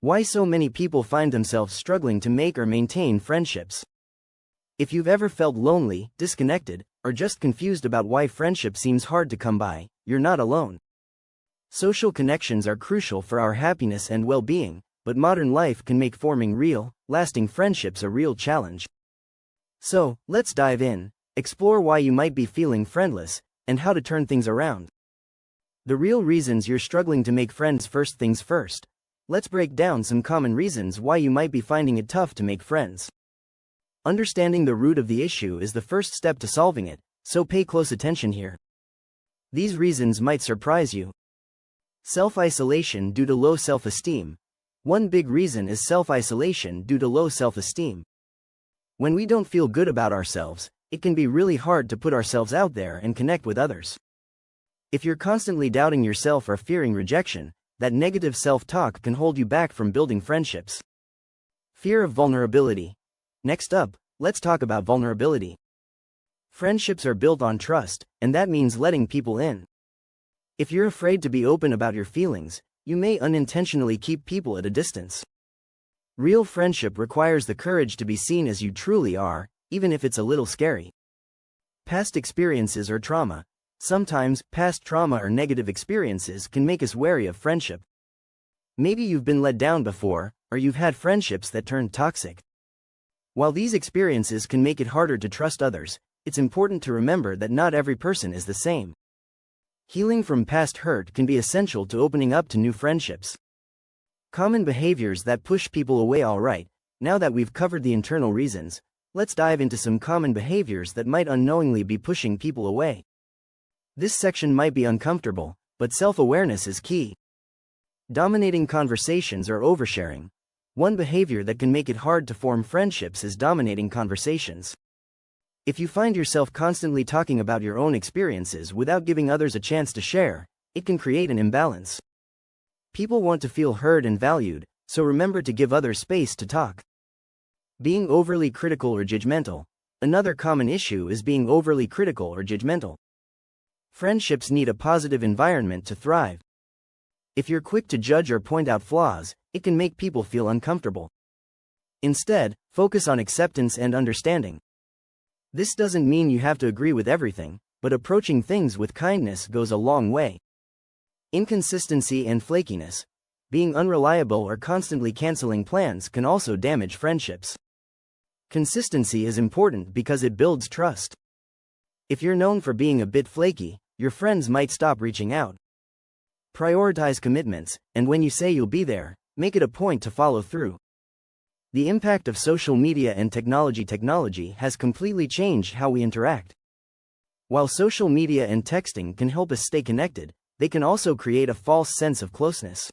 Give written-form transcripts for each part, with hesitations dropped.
Why so many people find themselves struggling to make or maintain friendships. If you've ever felt lonely, disconnected, or just confused about why friendship seems hard to come by, you're not alone. Social connections are crucial for our happiness and well-being, but modern life can make forming real, lasting friendships a real challenge. So, let's dive in, explore why you might be feeling friendless, and how to turn things around. The real reasons you're struggling to make friends. First things first. Let's break down some common reasons why you might be finding it tough to make friends. Understanding the root of the issue is the first step to solving it, so pay close attention here. These reasons might surprise you. Self-isolation due to low self-esteem. One big reason is self-isolation due to low self-esteem. When we don't feel good about ourselves, it can be really hard to put ourselves out there and connect with others. If you're constantly doubting yourself or fearing rejection, that negative self-talk can hold you back from building friendships. Fear of vulnerability. Next up, let's talk about vulnerability. Friendships are built on trust, and that means letting people in. If you're afraid to be open about your feelings, you may unintentionally keep people at a distance. Real friendship requires the courage to be seen as you truly are, even if it's a little scary. Past experiences or trauma. Sometimes, past trauma or negative experiences can make us wary of friendship. Maybe you've been let down before, or you've had friendships that turned toxic. While these experiences can make it harder to trust others, it's important to remember that not every person is the same. Healing from past hurt can be essential to opening up to new friendships. Common behaviors that push people away. Alright, now that we've covered the internal reasons, let's dive into some common behaviors that might unknowingly be pushing people away. This section might be uncomfortable, but self-awareness is key. Dominating conversations or oversharing. One behavior that can make it hard to form friendships is dominating conversations. If you find yourself constantly talking about your own experiences without giving others a chance to share, it can create an imbalance. People want to feel heard and valued, so remember to give others space to talk. Being overly critical or judgmental. Another common issue is being overly critical or judgmental. Friendships need a positive environment to thrive. If you're quick to judge or point out flaws, it can make people feel uncomfortable. Instead, focus on acceptance and understanding. This doesn't mean you have to agree with everything, but approaching things with kindness goes a long way. Inconsistency and flakiness. Being unreliable or constantly canceling plans can also damage friendships. Consistency is important because it builds trust. If you're known for being a bit flaky, your friends might stop reaching out. Prioritize commitments, and when you say you'll be there, make it a point to follow through. The impact of social media and technology has completely changed how we interact. While social media and texting can help us stay connected, they can also create a false sense of closeness.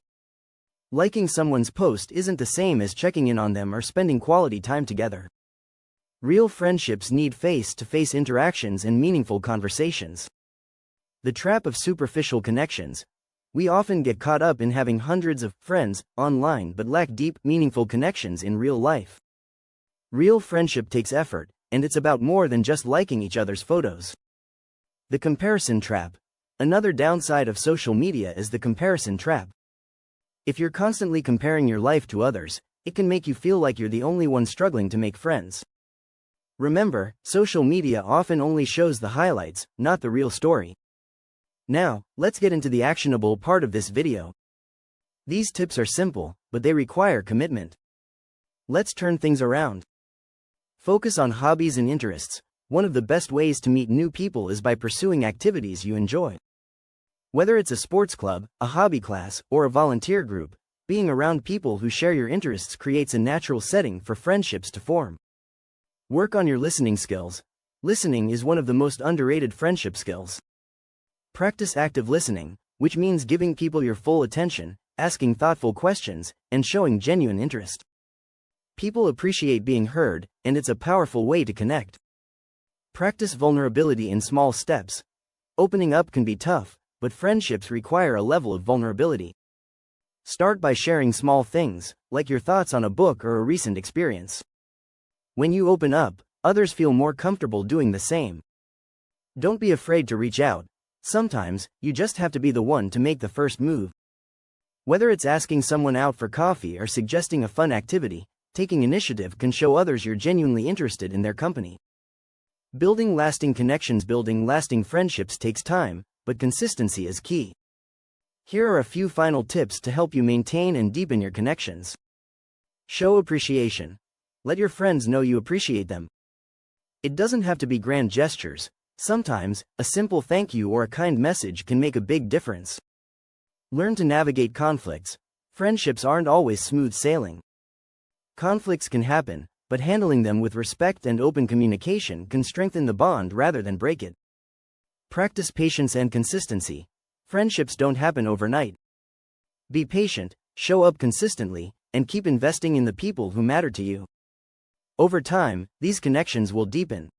Liking someone's post isn't the same as checking in on them or spending quality time together. Real friendships need face-to-face interactions and meaningful conversations. The trap of superficial connections. We often get caught up in having hundreds of friends online but lack deep, meaningful connections in real life. Real friendship takes effort, and it's about more than just liking each other's photos. The comparison trap. Another downside of social media is the comparison trap. If you're constantly comparing your life to others, it can make you feel like you're the only one struggling to make friends. Remember, social media often only shows the highlights, not the real story. Now, let's get into the actionable part of this video. These tips are simple, but they require commitment. Let's turn things around. Focus on hobbies and interests. One of the best ways to meet new people is by pursuing activities you enjoy. Whether it's a sports club, a hobby class, or a volunteer group, being around people who share your interests creates a natural setting for friendships to form. Work on your listening skills. Listening is one of the most underrated friendship skills. Practice active listening, which means giving people your full attention, asking thoughtful questions, and showing genuine interest. People appreciate being heard, and it's a powerful way to connect. Practice vulnerability in small steps. Opening up can be tough, but friendships require a level of vulnerability. Start by sharing small things, like your thoughts on a book or a recent experience. When you open up, others feel more comfortable doing the same. Don't be afraid to reach out. Sometimes, you just have to be the one to make the first move. Whether it's asking someone out for coffee or suggesting a fun activity, taking initiative can show others you're genuinely interested in their company. Building lasting connections, building lasting friendships takes time, but consistency is key. Here are a few final tips to help you maintain and deepen your connections. Show appreciation. Let your friends know you appreciate them. It doesn't have to be grand gestures. Sometimes, a simple thank you or a kind message can make a big difference. Learn to navigate conflicts. Friendships aren't always smooth sailing. Conflicts can happen, but handling them with respect and open communication can strengthen the bond rather than break it. Practice patience and consistency. Friendships don't happen overnight. Be patient, show up consistently, and keep investing in the people who matter to you. Over time, these connections will deepen.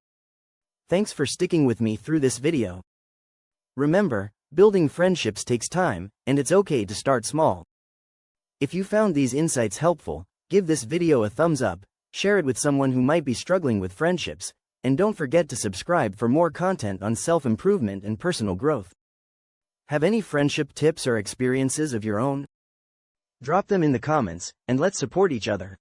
Thanks for sticking with me through this video. Remember, building friendships takes time, and it's okay to start small. If you found these insights helpful, give this video a thumbs up, share it with someone who might be struggling with friendships, and don't forget to subscribe for more content on self-improvement and personal growth. Have any friendship tips or experiences of your own? Drop them in the comments, and let's support each other.